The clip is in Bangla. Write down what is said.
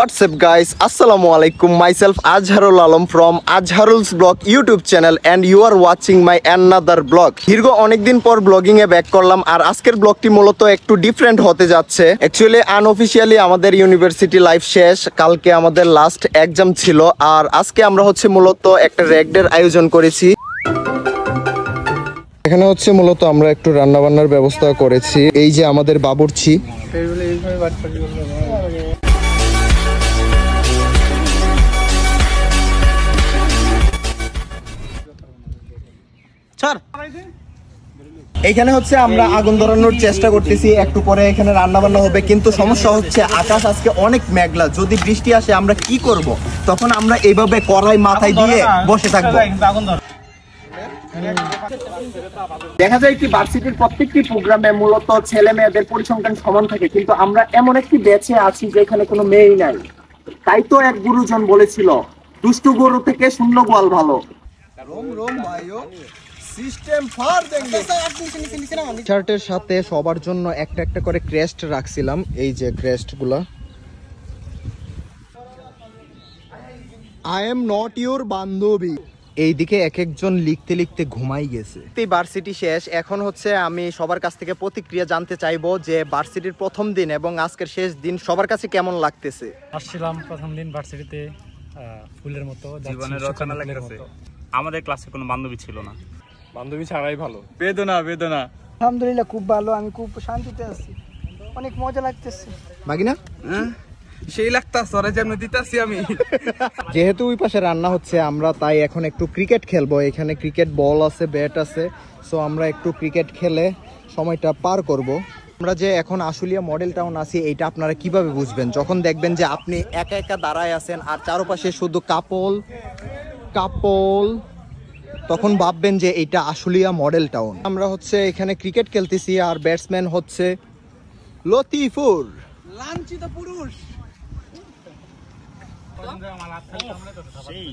What's up guys, assalamu alaikum. Myself Azharul Alam from Azharul's Blog YouTube channel and you are watching my another blog. দীর্ঘ অনেকদিন পর ব্লগিং এ ব্যাক করলাম আর আজকের ব্লগটি মূলত একটু ডিফারেন্ট হতে যাচ্ছে। অ্যাকচুয়ালি আনঅফিশিয়ালি আমাদের ইউনিভার্সিটি লাইফ শেষ, কালকে আমাদের লাস্ট এক্সাম ছিল আর আজকে আমরা হচ্ছে মূলত একটা র্যাগডের আয়োজন করেছি। এখানে হচ্ছে মূলত আমরা একটু রান্না বান্নার ব্যবস্থা করেছি। এই যে আমাদের বাবুর্চি, এইখানে হচ্ছে আমরা আগুন ধরানোর চেষ্টা করতেছি, একটু পরে এখানে রান্না বান্না হবে। কিন্তু সমস্যা হচ্ছে আকাশ আজকে অনেক মেঘলা, যদি বৃষ্টি আসে আমরা কি করব? তখন আমরা এইভাবে কড়াই মাথায় দিয়ে বসে থাকবো। দেখা যায় কি ভার্সিটির প্রত্যেকটি প্রোগ্রামে মূলত ছেলে মেয়েদের পরিসংখ্যান সমান থাকে, কিন্তু আমরা এমন একটি ব্যাচে আছি যেখানে কোনো মেয়েই নাই। তাই তো এক গুরুজন বলেছিল, দুষ্টু গরু থেকে শূন্য গোয়াল ভালো। শার্টের সাথে সবার জন্য একটা একটা করে ক্রেস্ট রাখছিলাম, এই যে ক্রেস্ট গুলা। আই এম নট ইউর বান্ধবী। এইদিকে এক একজন লিখতে লিখতে ঘুমাই গেছে। ভার্সিটি শেষ, এখন হচ্ছে আমি সবার কাছ থেকে প্রতিক্রিয়া জানতে চাইবো যে ভার্সিটির প্রথম দিন এবং আজকের শেষ দিন সবার কাছে কেমন লাগতেছে। আসছিলাম প্রথম দিন ভার্সিটিতে, ফুলের মতো জীবনের রচনা লাগতেছে। আমাদের ক্লাসে কোনো বান্ধবী ছিল না, বান্ধবী ছাড়াই ভালো। বেদনা বেদনা। আলহামদুলিল্লাহ খুব ভালো, আমি খুব শান্তিতে আছি, অনেক মজা লাগতেছে। বাগিনা সেই লাগতাছে ওরে যেমন দিতাছি আমি। যেহেতু ওই পাশে রান্না হচ্ছে আমরা তাই এখন একটু ক্রিকেট খেলবো। এখানে ক্রিকেট বল আছে, ব্যাট আছে, সো আমরা একটু ক্রিকেট খেলে সময়টা পার করব। আমরা যে এখন আশুলিয়া মডেল টাউন আছি এইটা আপনারা কিভাবে বুঝবেন? যখন দেখবেন যে আপনি একা একা দাঁড়ায় আছেন আর চারপাশে শুধু কাপল কাপল, তখন ভাববেন যে এইটা আশুলিয়া মডেল টাউন। আমরা হচ্ছে এখানে ক্রিকেট খেলতেছি আর ব্যাটসম্যান হচ্ছে লতিফুর, লাঞ্ছিত পুরুষ। সেই